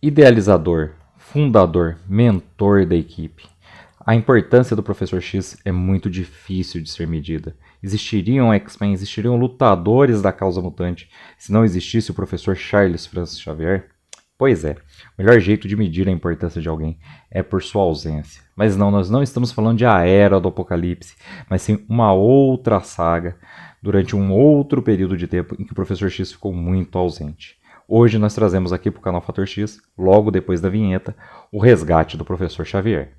Idealizador, fundador, mentor da equipe. A importância do Professor X é muito difícil de ser medida. Existiriam X-Men, existiriam lutadores da causa mutante se não existisse o Professor Charles Francis Xavier? Pois é, o melhor jeito de medir a importância de alguém é por sua ausência. Mas não, nós não estamos falando de A Era do Apocalipse, mas sim uma outra saga, durante um outro período de tempo em que o Professor X ficou muito ausente. Hoje nós trazemos aqui para o canal Fator X, logo depois da vinheta, o resgate do Professor Xavier.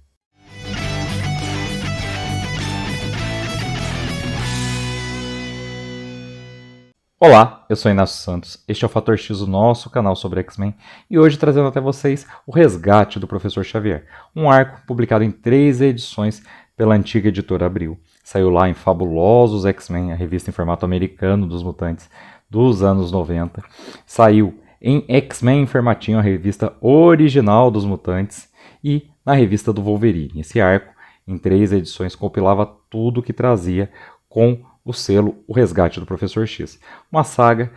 Olá, eu sou Inácio Santos, este é o Fator X, o nosso canal sobre X-Men, e hoje trazendo até vocês o resgate do Professor Xavier, um arco publicado em 3 edições pela antiga editora Abril. Saiu lá em Fabulosos X-Men, a revista em formato americano dos mutantes dos anos 90. Saiu em X-Men em formatinho, a revista original dos mutantes, e na revista do Wolverine. Esse arco, em 3 edições, compilava tudo que trazia com o selo O Resgate do Professor X. Uma saga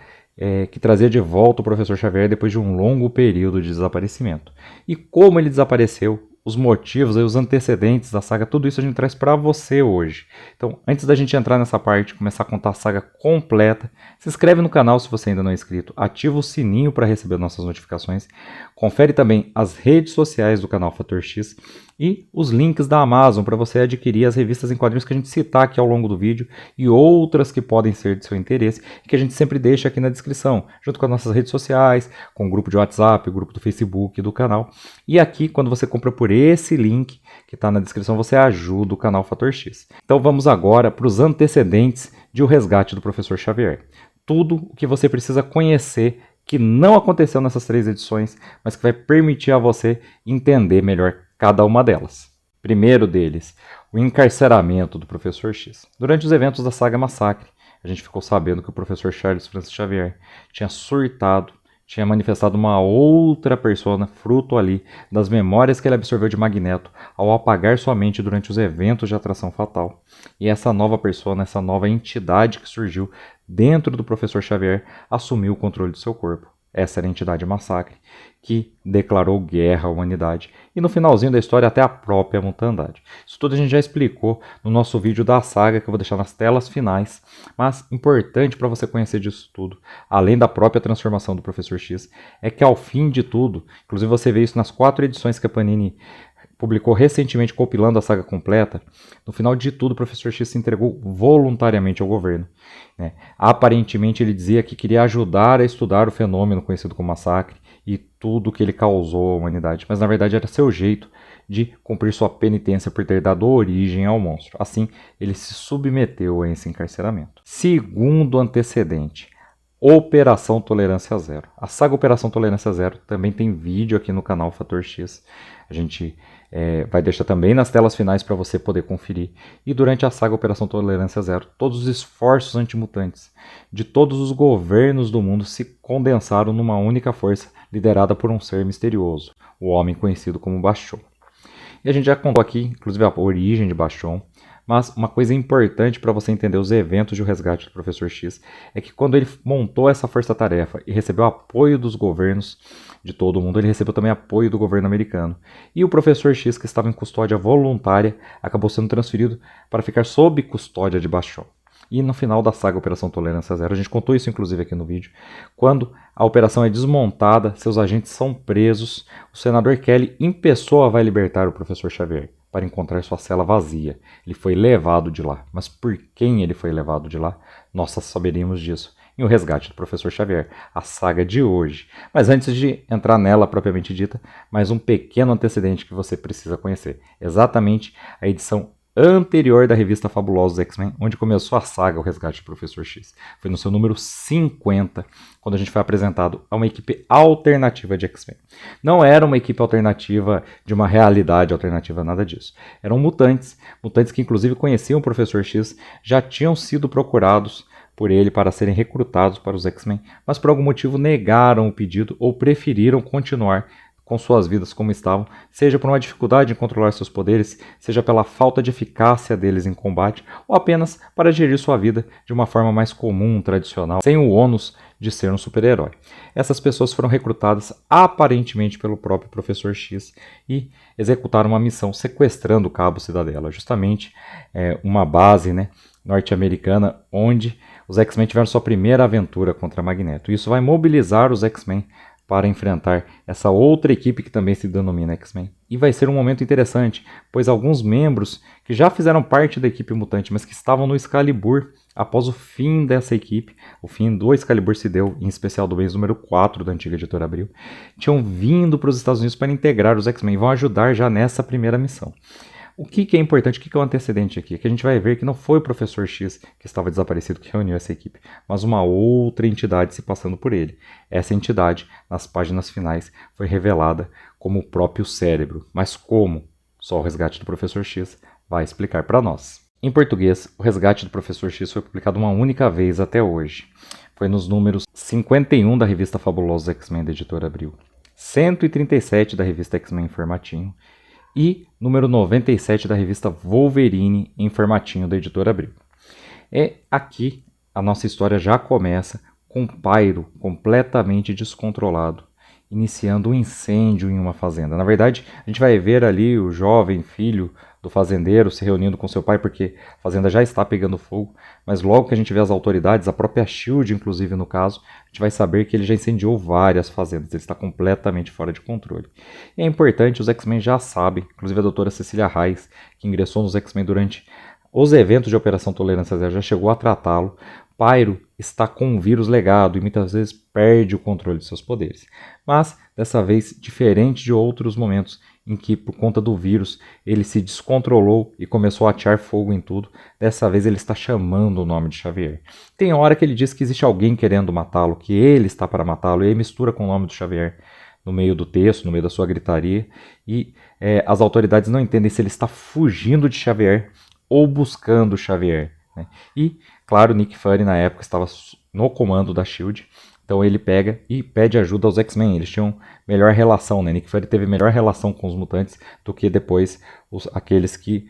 que trazia de volta o Professor Xavier depois de um longo período de desaparecimento. E como ele desapareceu, os motivos, os antecedentes da saga, tudo isso a gente traz para você hoje. Então, antes da gente entrar nessa parte, começar a contar a saga completa, se inscreve no canal se você ainda não é inscrito, ativa o sininho para receber nossas notificações, confere também as redes sociais do canal Fator X e os links da Amazon para você adquirir as revistas em quadrinhos que a gente citar aqui ao longo do vídeo e outras que podem ser de seu interesse e que a gente sempre deixa aqui na descrição, junto com as nossas redes sociais, com o grupo de WhatsApp, o grupo do Facebook do canal. E aqui, quando você compra por esse link que está na descrição, você ajuda o canal Fator X. Então vamos agora para os antecedentes de O Resgate do Professor Xavier. Tudo o que você precisa conhecer que não aconteceu nessas 3 edições, mas que vai permitir a você entender melhor cada uma delas. Primeiro deles, o encarceramento do Professor X. Durante os eventos da saga Massacre, a gente ficou sabendo que o Professor Charles Francis Xavier tinha surtado, tinha manifestado uma outra persona, fruto ali das memórias que ele absorveu de Magneto ao apagar sua mente durante os eventos de atração fatal. E essa nova persona, essa nova entidade que surgiu dentro do Professor Xavier, assumiu o controle do seu corpo. Essa era a entidade Massacre, que declarou guerra à humanidade e no finalzinho da história até a própria mutandade. Isso tudo a gente já explicou no nosso vídeo da saga, que eu vou deixar nas telas finais, mas importante para você conhecer disso tudo, além da própria transformação do Professor X, é que ao fim de tudo, inclusive você vê isso nas 4 edições que a Panini publicou recentemente compilando a saga completa, no final de tudo o Professor X se entregou voluntariamente ao governo. Aparentemente ele dizia que queria ajudar a estudar o fenômeno conhecido como Massacre e tudo que ele causou à humanidade, mas na verdade era seu jeito de cumprir sua penitência por ter dado origem ao monstro. Assim, ele se submeteu a esse encarceramento. Segundo antecedente, Operação Tolerância Zero. A saga Operação Tolerância Zero também tem vídeo aqui no canal Fator X. A gente vai deixar também nas telas finais para você poder conferir. E durante a saga Operação Tolerância Zero, todos os esforços antimutantes de todos os governos do mundo se condensaram numa única força liderada por um ser misterioso, o homem conhecido como Bastion. E a gente já contou aqui, inclusive, a origem de Bastion. Mas uma coisa importante para você entender os eventos de O Resgate do Professor X é que quando ele montou essa força-tarefa e recebeu apoio dos governos de todo o mundo, ele recebeu também apoio do governo americano. E o Professor X, que estava em custódia voluntária, acabou sendo transferido para ficar sob custódia de Bastion. E no final da saga Operação Tolerância Zero, a gente contou isso inclusive aqui no vídeo, quando a operação é desmontada, seus agentes são presos, o senador Kelly em pessoa vai libertar o Professor Xavier para encontrar sua cela vazia. Ele foi levado de lá. Mas por quem ele foi levado de lá? Nós só saberíamos disso em O Resgate do Professor Xavier, a saga de hoje. Mas antes de entrar nela propriamente dita, mais um pequeno antecedente que você precisa conhecer. Exatamente a edição anterior da revista Fabulosos X-Men, onde começou a saga O Resgate do Professor X. Foi no seu número 50, quando a gente foi apresentado a uma equipe alternativa de X-Men. Não era uma equipe alternativa de uma realidade alternativa, nada disso. Eram mutantes que inclusive conheciam o Professor X, já tinham sido procurados por ele para serem recrutados para os X-Men, mas por algum motivo negaram o pedido ou preferiram continuar com suas vidas como estavam, seja por uma dificuldade em controlar seus poderes, seja pela falta de eficácia deles em combate, ou apenas para gerir sua vida de uma forma mais comum, tradicional, sem o ônus de ser um super-herói. Essas pessoas foram recrutadas aparentemente pelo próprio Professor X e executaram uma missão sequestrando o Cabo Cidadela, justamente uma base, né, norte-americana onde os X-Men tiveram sua primeira aventura contra Magneto. Isso vai mobilizar os X-Men para enfrentar essa outra equipe que também se denomina X-Men. E vai ser um momento interessante, pois alguns membros que já fizeram parte da equipe mutante, mas que estavam no Excalibur, após o fim dessa equipe, o fim do Excalibur se deu, em especial do mês número 4 da antiga Editora Abril, tinham vindo para os Estados Unidos para integrar os X-Men e vão ajudar já nessa primeira missão. O que é importante, o que é o antecedente aqui? Que a gente vai ver que não foi o Professor X que estava desaparecido que reuniu essa equipe, mas uma outra entidade se passando por ele. Essa entidade, nas páginas finais, foi revelada como o próprio Cérebro. Mas como? Só o Resgate do Professor X vai explicar para nós. Em português, o Resgate do Professor X foi publicado uma única vez até hoje. Foi nos números 51 da revista Fabulosos X-Men da Editora Abril, 137 da revista X-Men em formatinho, e número 97 da revista Wolverine em formatinho da Editora Abril. Aqui a nossa história já começa com Pyro completamente descontrolado, iniciando um incêndio em uma fazenda. Na verdade, a gente vai ver ali o jovem filho do fazendeiro se reunindo com seu pai, porque a fazenda já está pegando fogo, mas logo que a gente vê as autoridades, a própria S.H.I.E.L.D., inclusive no caso, a gente vai saber que ele já incendiou várias fazendas, ele está completamente fora de controle. E é importante, os X-Men já sabem, inclusive a doutora Cecília Reis, que ingressou nos X-Men durante os eventos de Operação Tolerância Zero, já chegou a tratá-lo. Pyro está com um vírus legado e muitas vezes perde o controle de seus poderes. Mas, dessa vez, diferente de outros momentos em que, por conta do vírus, ele se descontrolou e começou a atear fogo em tudo, dessa vez ele está chamando o nome de Xavier. Tem hora que ele diz que existe alguém querendo matá-lo, que ele está para matá-lo, e aí mistura com o nome do Xavier no meio do texto, no meio da sua gritaria, e as autoridades não entendem se ele está fugindo de Xavier ou buscando Xavier, né? E, claro, Nick Fury na época estava no comando da S.H.I.E.L.D., então ele pega e pede ajuda aos X-Men. Eles tinham melhor relação, né? Nick Fury teve melhor relação com os mutantes do que depois aqueles que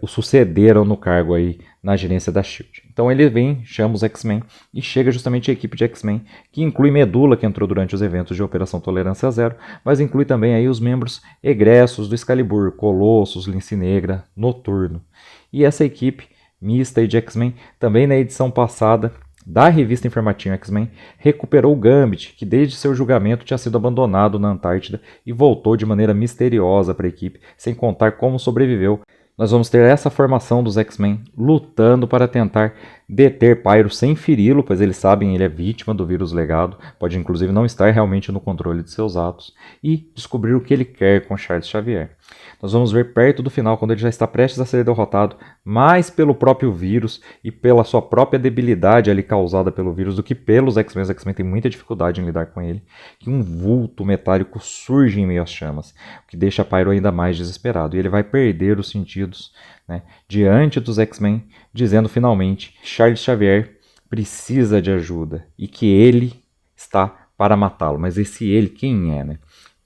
o sucederam no cargo aí na gerência da S.H.I.E.L.D. Então ele vem, chama os X-Men e chega justamente a equipe de X-Men, que inclui Medula, que entrou durante os eventos de Operação Tolerância Zero, mas inclui também aí os membros egressos do Excalibur, Colossus, Lince Negra, Noturno. E essa equipe mista de X-Men, também na edição passada da revista informativa X-Men, recuperou o Gambit, que desde seu julgamento tinha sido abandonado na Antártida e voltou de maneira misteriosa para a equipe, sem contar como sobreviveu. Nós vamos ter essa formação dos X-Men lutando para tentar deter Pyro sem feri-lo, pois eles sabem que ele é vítima do vírus legado, pode inclusive não estar realmente no controle de seus atos, e descobrir o que ele quer com Charles Xavier. Nós vamos ver perto do final, quando ele já está prestes a ser derrotado, mais pelo próprio vírus e pela sua própria debilidade ali causada pelo vírus do que pelos X-Men. Os X-Men têm muita dificuldade em lidar com ele, que um vulto metálico surge em meio às chamas, o que deixa Pyro ainda mais desesperado, e ele vai perder os sentidos, né, diante dos X-Men, dizendo finalmente que Charles Xavier precisa de ajuda e que ele está para matá-lo. Mas esse ele, quem é, né?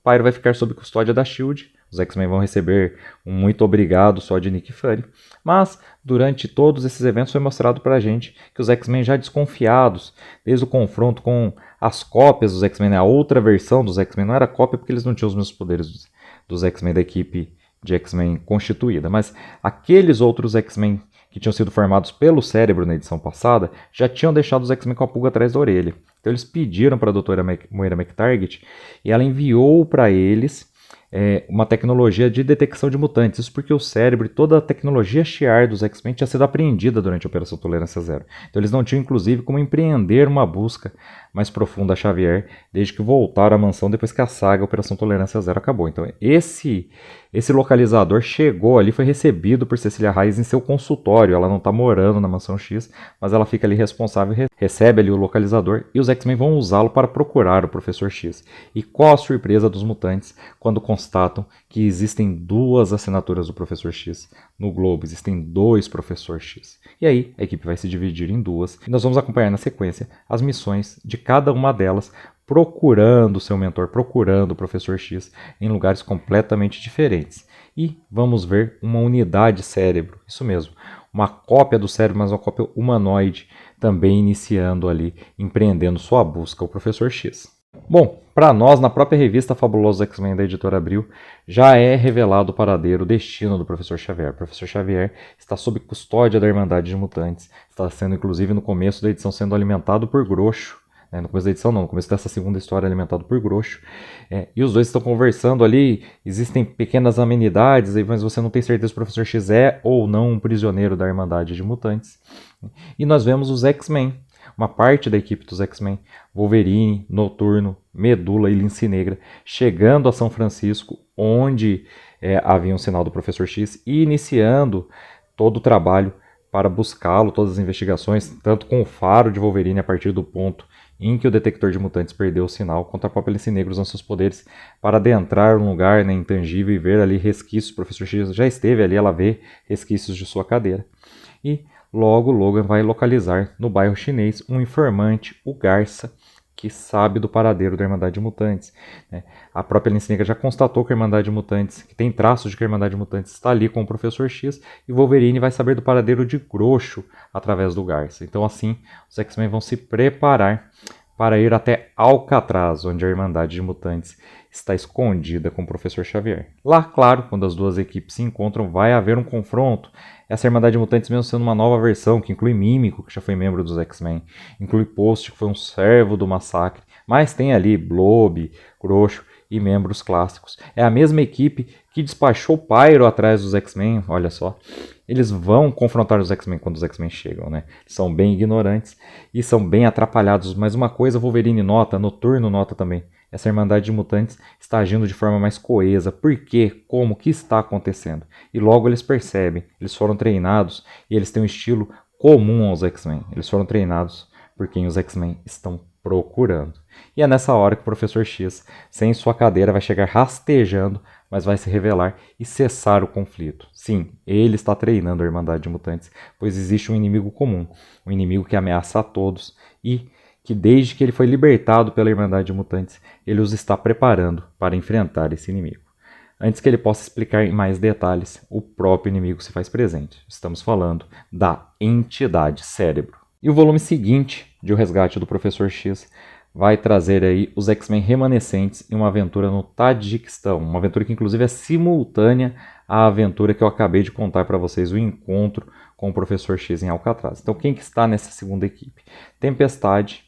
Pyro vai ficar sob custódia da S.H.I.E.L.D., os X-Men vão receber um muito obrigado só de Nick Fury, mas durante todos esses eventos foi mostrado pra gente que os X-Men já desconfiados, desde o confronto com as cópias dos X-Men, né? A outra versão dos X-Men não era cópia porque eles não tinham os mesmos poderes dos X-Men da equipe de X-Men constituída, mas aqueles outros X-Men que tinham sido formados pelo Cérebro na edição passada já tinham deixado os X-Men com a pulga atrás da orelha. Então eles pediram para a doutora Moira McTaggart e ela enviou para eles uma tecnologia de detecção de mutantes. Isso porque o Cérebro e toda a tecnologia Shi'ar dos X-Men tinha sido apreendida durante a Operação Tolerância Zero. Então eles não tinham, inclusive, como empreender uma busca mais profunda a Xavier desde que voltaram à mansão depois que a saga Operação Tolerância Zero acabou. Então esse localizador chegou ali, foi recebido por Cecília Reis em seu consultório. Ela não está morando na Mansão X, mas ela fica ali responsável, recebe ali o localizador e os X-Men vão usá-lo para procurar o Professor X. E qual a surpresa dos mutantes quando constatam que existem duas assinaturas do Professor X no globo, existem dois Professor X. E aí a equipe vai se dividir em duas e nós vamos acompanhar na sequência as missões de cada uma delas, procurando seu mentor, procurando o Professor X em lugares completamente diferentes. E vamos ver uma unidade cérebro, isso mesmo, uma cópia do cérebro, mas uma cópia humanoide, também iniciando ali, empreendendo sua busca, o Professor X. Bom, para nós, na própria revista Fabulosos X-Men da editora Abril, já é revelado o paradeiro, o destino do Professor Xavier. O Professor Xavier está sob custódia da Irmandade de Mutantes, está sendo, inclusive, no começo da edição, sendo alimentado por Groxo. No começo da edição não, no começo dessa segunda história, alimentado por Groxo. E os dois estão conversando ali, existem pequenas amenidades, mas você não tem certeza se o Professor X é ou não um prisioneiro da Irmandade de Mutantes. E nós vemos os X-Men, uma parte da equipe dos X-Men, Wolverine, Noturno, Medula e Lince Negra, chegando a São Francisco, onde havia um sinal do Professor X, e iniciando todo o trabalho para buscá-lo, todas as investigações, tanto com o faro de Wolverine a partir do ponto em que o detector de mutantes perdeu o sinal, quanto a própria Lince Negra usando seus poderes para adentrar um lugar intangível e ver ali resquícios. O Professor X já esteve ali, ela vê resquícios de sua cadeira. E logo Logan vai localizar no bairro chinês um informante, o Garça, que sabe do paradeiro da Irmandade de Mutantes. A própria Lince Negra já constatou que a Irmandade de Mutantes, que tem traços de que a Irmandade de Mutantes está ali com o Professor X, e Wolverine vai saber do paradeiro de Groxo através do Garça. Então assim, os X-Men vão se preparar para ir até Alcatraz, onde a Irmandade de Mutantes está escondida com o Professor Xavier. Lá, claro, quando as duas equipes se encontram, vai haver um confronto. Essa Irmandade de Mutantes, mesmo sendo uma nova versão, que inclui Mímico, que já foi membro dos X-Men, inclui Post, que foi um servo do Massacre, mas tem ali Blob, Groxo e membros clássicos. É a mesma equipe que despachou Pyro atrás dos X-Men, olha só. Eles vão confrontar os X-Men quando os X-Men chegam, né? São bem ignorantes e são bem atrapalhados. Mas uma coisa Wolverine nota, Noturno nota também. Essa Irmandade de Mutantes está agindo de forma mais coesa. Por quê? Como? O que está acontecendo? E logo eles percebem. Eles foram treinados e eles têm um estilo comum aos X-Men. Eles foram treinados por quem os X-Men estão procurando. E é nessa hora que o Professor X, sem sua cadeira, vai chegar rastejando, mas vai se revelar e cessar o conflito. Sim, ele está treinando a Irmandade de Mutantes, pois existe um inimigo comum, um inimigo que ameaça a todos e que desde que ele foi libertado pela Irmandade de Mutantes, ele os está preparando para enfrentar esse inimigo. Antes que ele possa explicar em mais detalhes, o próprio inimigo se faz presente. Estamos falando da Entidade Cérebro. E o volume seguinte de O Resgate do Professor X vai trazer aí os X-Men remanescentes em uma aventura no Tajiquistão, uma aventura que inclusive é simultânea à aventura que eu acabei de contar para vocês, o encontro com o Professor X em Alcatraz. Então quem que está nessa segunda equipe? Tempestade,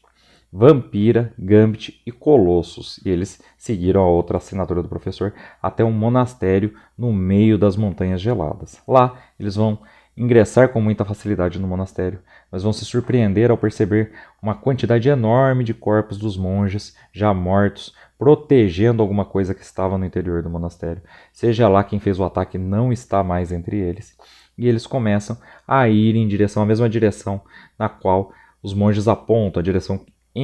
Vampira, Gambit e Colossus. E eles seguiram a outra assinatura do professor até um monastério no meio das montanhas geladas. Lá eles vão ingressar com muita facilidade no monastério, mas vão se surpreender ao perceber uma quantidade enorme de corpos dos monges já mortos, protegendo alguma coisa que estava no interior do monastério. Seja lá quem fez o ataque não está mais entre eles. E eles começam a ir em direção, a mesma direção na qual os monges apontam, a direção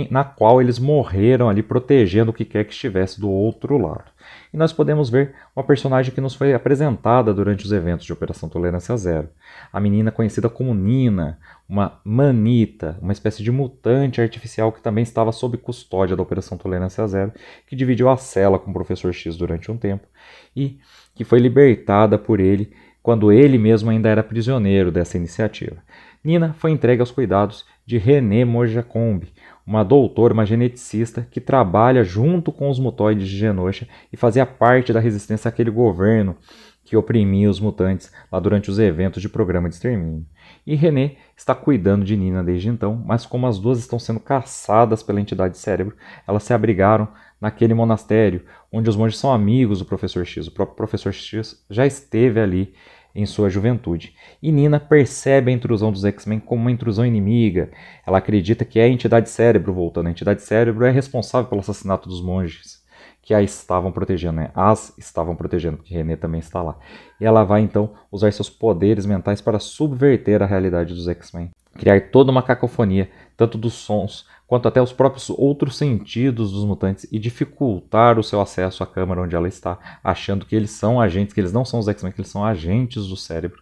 na qual eles morreram ali protegendo o que quer que estivesse do outro lado. E nós podemos ver uma personagem que nos foi apresentada durante os eventos de Operação Tolerância Zero. A menina conhecida como Nina, uma manita, uma espécie de mutante artificial que também estava sob custódia da Operação Tolerância Zero, que dividiu a cela com o Professor X durante um tempo e que foi libertada por ele quando ele mesmo ainda era prisioneiro dessa iniciativa. Nina foi entregue aos cuidados de René Mojacombe, uma doutora, uma geneticista que trabalha junto com os mutoides de Genosha e fazia parte da resistência àquele governo que oprimia os mutantes lá durante os eventos de programa de extermínio. E René está cuidando de Nina desde então, mas como as duas estão sendo caçadas pela entidade cérebro, elas se abrigaram naquele monastério, onde os monges são amigos do Professor X. O próprio Professor X já esteve ali em sua juventude. E Nina percebe a intrusão dos X-Men como uma intrusão inimiga. Ela acredita que é a entidade cérebro voltando. A entidade cérebro é responsável pelo assassinato dos monges que a estavam protegendo, né? As estavam protegendo, porque René também está lá. E ela vai então usar seus poderes mentais para subverter a realidade dos X-Men, criar toda uma cacofonia, tanto dos sons quanto até os próprios outros sentidos dos mutantes e dificultar o seu acesso à câmara onde ela está, achando que eles são agentes, que eles não são os X-Men, que eles são agentes do cérebro.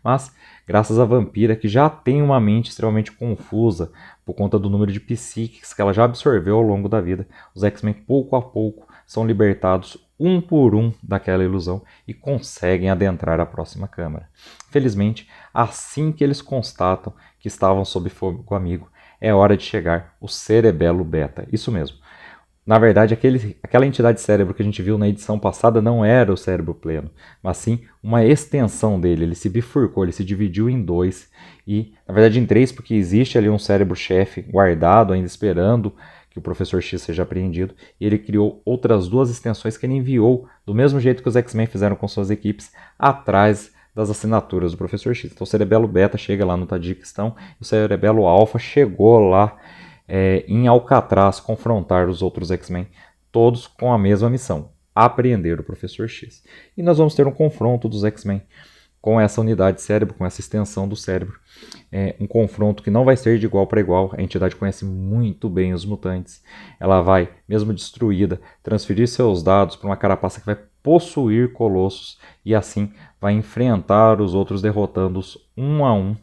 Mas, graças à Vampira, que já tem uma mente extremamente confusa por conta do número de psíquicos que ela já absorveu ao longo da vida, os X-Men pouco a pouco são libertados um por um daquela ilusão e conseguem adentrar a próxima câmara. Felizmente, assim que eles constatam que estavam sob fogo amigo, é hora de chegar o cerebelo beta. Isso mesmo. Na verdade, aquela entidade cérebro que a gente viu na edição passada não era o cérebro pleno, mas sim uma extensão dele. Ele se bifurcou, ele se dividiu em dois e, na verdade, em três, porque existe ali um cérebro-chefe guardado, ainda esperando que o Professor X seja apreendido, e ele criou outras duas extensões que ele enviou, do mesmo jeito que os X-Men fizeram com suas equipes, atrás das assinaturas do Professor X. Então o cerebelo beta chega lá no Tadiquistão, e o cerebelo alfa chegou lá em Alcatraz confrontar os outros X-Men, todos com a mesma missão, apreender o Professor X. E nós vamos ter um confronto dos X-Men com essa unidade de cérebro, com essa extensão do cérebro. Um confronto que não vai ser de igual para igual. A entidade conhece muito bem os mutantes. Ela vai, mesmo destruída, transferir seus dados para uma carapaça que vai possuir Colossos e assim vai enfrentar os outros, derrotando-os um a um.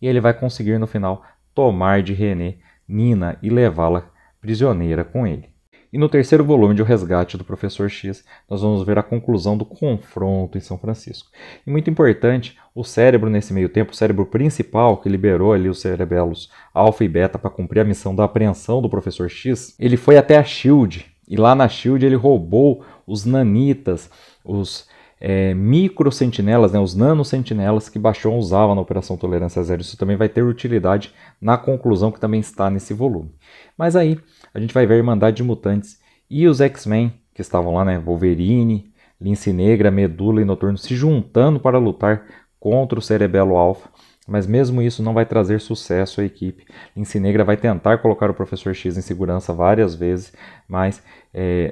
E ele vai conseguir no final tomar de René Nina e levá-la prisioneira com ele. E no terceiro volume de O Resgate do Professor X, nós vamos ver a conclusão do confronto em São Francisco. E muito importante, o cérebro nesse meio tempo, o cérebro principal que liberou ali os cerebelos alfa e beta para cumprir a missão da apreensão do Professor X, ele foi até a SHIELD, e lá na SHIELD ele roubou os nanitas, os micro-sentinelas, os nano-sentinelas que Bachon usava na Operação Tolerância Zero. Isso também vai ter utilidade na conclusão que também está nesse volume. Mas aí a gente vai ver a Irmandade de Mutantes e os X-Men que estavam lá, Wolverine, Lince Negra, Medula e Noturno se juntando para lutar contra o Cerebelo Alpha. Mas mesmo isso não vai trazer sucesso à equipe. Lince Negra vai tentar colocar o Professor X em segurança várias vezes, mas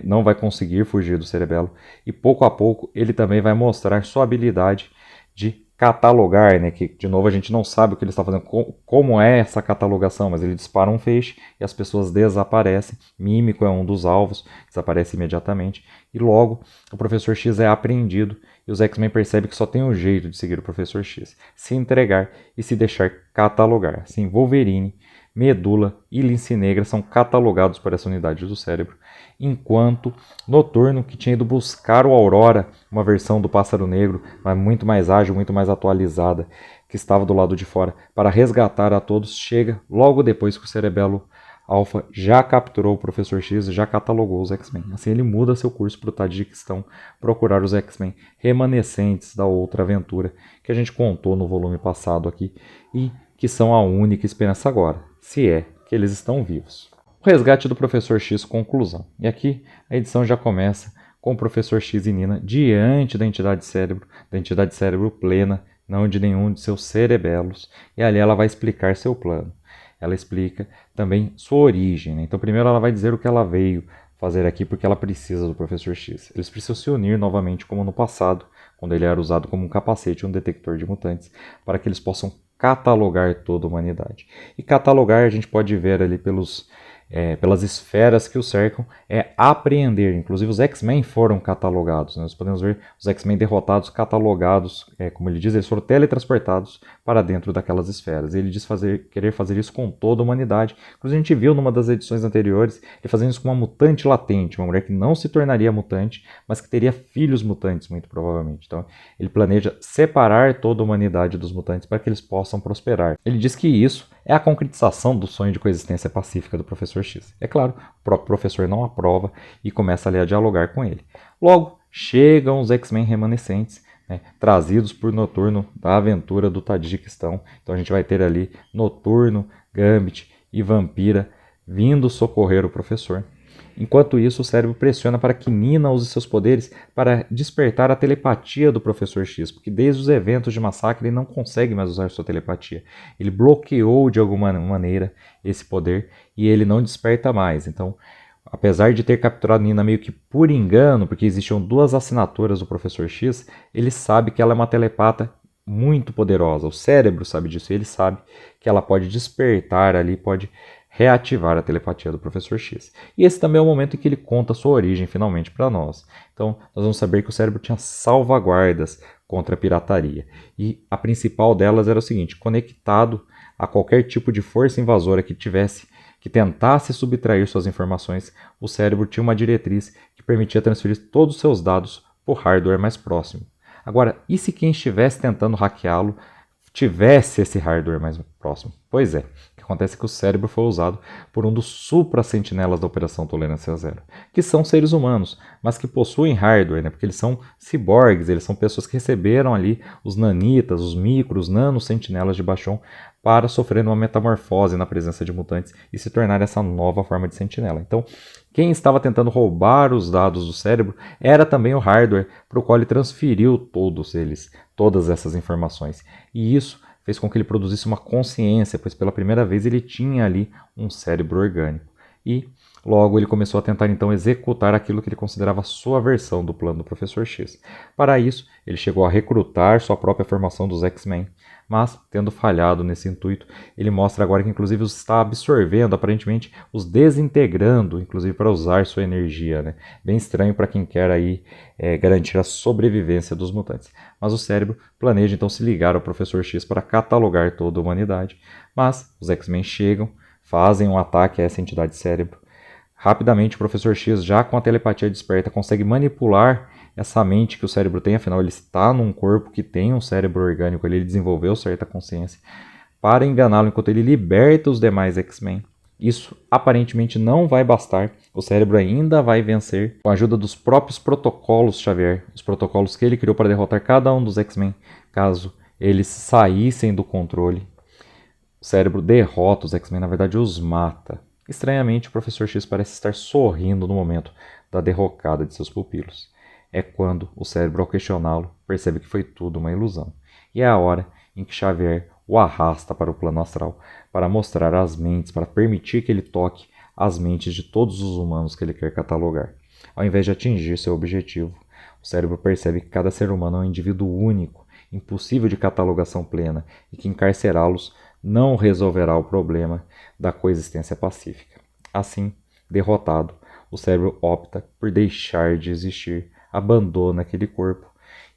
não vai conseguir fugir do Cerebelo. E pouco a pouco ele também vai mostrar sua habilidade de catalogar, que de novo a gente não sabe o que ele está fazendo, como é essa catalogação, mas ele dispara um feixe e as pessoas desaparecem. Mímico é um dos alvos, desaparece imediatamente, e logo o Professor X é apreendido e os X-Men percebem que só tem um jeito de seguir o Professor X: se entregar e se deixar catalogar. Assim, Wolverine, Medula e Lince Negra são catalogados por essa unidade do cérebro, enquanto Noturno, que tinha ido buscar o Aurora, uma versão do Pássaro Negro, mas muito mais ágil, muito mais atualizada, que estava do lado de fora, para resgatar a todos, chega logo depois que o Cerebelo Alpha já capturou o Professor X e já catalogou os X-Men. Assim ele muda seu curso para o Tadjikistão procurar os X-Men remanescentes da outra aventura que a gente contou no volume passado aqui e que são a única esperança agora, se é que eles estão vivos. O resgate do Professor X, conclusão. E aqui a edição já começa com o Professor X e Nina diante da entidade cérebro plena, não de nenhum de seus cerebelos, e ali ela vai explicar seu plano. Ela explica também sua origem. Então primeiro ela vai dizer o que ela veio fazer aqui, porque ela precisa do Professor X. Eles precisam se unir novamente como no passado, quando ele era usado como um capacete, um detector de mutantes, para que eles possam catalogar toda a humanidade. E catalogar a gente pode ver ali pelas esferas que o cercam, é apreender. Inclusive os X-Men foram catalogados. Nós podemos ver os X-Men derrotados, catalogados, como ele diz, eles foram teletransportados para dentro daquelas esferas. E ele diz querer fazer isso com toda a humanidade. Inclusive a gente viu numa das edições anteriores ele fazendo isso com uma mutante latente, uma mulher que não se tornaria mutante, mas que teria filhos mutantes, muito provavelmente. Então ele planeja separar toda a humanidade dos mutantes para que eles possam prosperar. Ele diz que isso é a concretização do sonho de coexistência pacífica do Professor X. É claro, o próprio professor não aprova e começa ali a dialogar com ele. Logo, chegam os X-Men remanescentes, trazidos por Noturno da aventura do Tadjikistão. Então a gente vai ter ali Noturno, Gambit e Vampira vindo socorrer o professor. Enquanto isso, o cérebro pressiona para que Nina use seus poderes para despertar a telepatia do Professor X, porque desde os eventos de massacre ele não consegue mais usar sua telepatia. Ele bloqueou de alguma maneira esse poder e ele não desperta mais. Então, apesar de ter capturado Nina meio que por engano, porque existiam duas assinaturas do Professor X, ele sabe que ela é uma telepata muito poderosa. O cérebro sabe disso e ele sabe que ela pode despertar ali, pode reativar a telepatia do Professor X. E esse também é o momento em que ele conta a sua origem finalmente para nós. Então, nós vamos saber que o cérebro tinha salvaguardas contra a pirataria. E a principal delas era o seguinte: conectado a qualquer tipo de força invasora que tentasse subtrair suas informações, o cérebro tinha uma diretriz que permitia transferir todos os seus dados para o hardware mais próximo. Agora, e se quem estivesse tentando hackeá-lo tivesse esse hardware mais próximo? Pois é, o que acontece é que o cérebro foi usado por um dos supra-sentinelas da Operação Tolerância Zero, que são seres humanos, mas que possuem hardware, né? Porque eles são ciborgues, eles são pessoas que receberam ali os nanitas, os micros, nanosentinelas de Bashon para sofrer uma metamorfose na presença de mutantes e se tornar essa nova forma de sentinela. Então, quem estava tentando roubar os dados do cérebro era também o hardware para o qual ele transferiu todas essas informações. E isso fez com que ele produzisse uma consciência, pois pela primeira vez ele tinha ali um cérebro orgânico. E logo ele começou a tentar então executar aquilo que ele considerava sua versão do plano do Professor X. Para isso, ele chegou a recrutar sua própria formação dos X-Men, mas, tendo falhado nesse intuito, ele mostra agora que inclusive os está absorvendo, aparentemente os desintegrando, inclusive para usar sua energia, né? Bem estranho para quem quer aí garantir a sobrevivência dos mutantes. Mas o cérebro planeja então se ligar ao Professor X para catalogar toda a humanidade, mas os X-Men chegam, fazem um ataque a essa entidade cérebro. Rapidamente o Professor X, já com a telepatia desperta, consegue manipular essa mente que o cérebro tem, afinal ele está num corpo que tem um cérebro orgânico, ele desenvolveu certa consciência, para enganá-lo enquanto ele liberta os demais X-Men. Isso aparentemente não vai bastar, o cérebro ainda vai vencer com a ajuda dos próprios protocolos Xavier, os protocolos que ele criou para derrotar cada um dos X-Men, caso eles saíssem do controle. O cérebro derrota os X-Men, na verdade os mata. Estranhamente, o Professor X parece estar sorrindo no momento da derrocada de seus pupilos. É quando o cérebro, ao questioná-lo, percebe que foi tudo uma ilusão. E é a hora em que Xavier o arrasta para o plano astral, para mostrar as mentes, para permitir que ele toque as mentes de todos os humanos que ele quer catalogar. Ao invés de atingir seu objetivo, o cérebro percebe que cada ser humano é um indivíduo único, impossível de catalogação plena, e que encarcerá-los não resolverá o problema da coexistência pacífica. Assim, derrotado, o cérebro opta por deixar de existir, abandona aquele corpo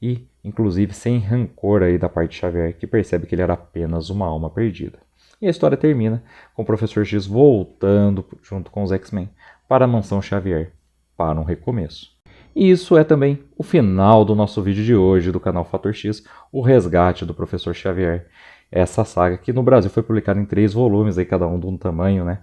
e, inclusive, sem rancor aí da parte de Xavier, que percebe que ele era apenas uma alma perdida. E a história termina com o Professor X voltando junto com os X-Men para a mansão Xavier, para um recomeço. E isso é também o final do nosso vídeo de hoje do canal Fator X, o resgate do Professor Xavier. Essa saga que no Brasil foi publicada em 3 volumes, aí cada um de um tamanho, né?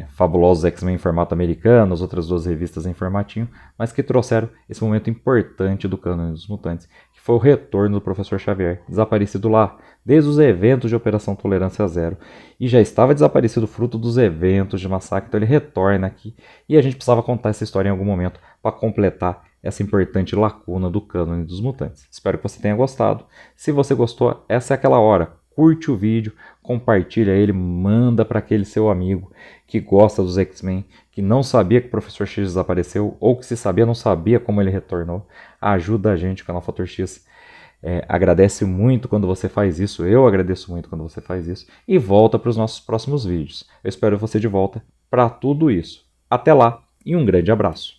Fabulosos X-Men em formato americano, as outras 2 revistas em formatinho, mas que trouxeram esse momento importante do cânone dos mutantes, que foi o retorno do Professor Xavier, desaparecido lá, desde os eventos de Operação Tolerância Zero, e já estava desaparecido fruto dos eventos de massacre, então ele retorna aqui, e a gente precisava contar essa história em algum momento para completar essa importante lacuna do cânone dos mutantes. Espero que você tenha gostado. Se você gostou, essa é aquela hora. Curte o vídeo, compartilha ele, manda para aquele seu amigo que gosta dos X-Men, que não sabia que o Professor X desapareceu, ou que se sabia, não sabia como ele retornou. Ajuda a gente, o canal Fator X agradece muito quando você faz isso, eu agradeço muito quando você faz isso, e volta para os nossos próximos vídeos. Eu espero você de volta para tudo isso. Até lá e um grande abraço.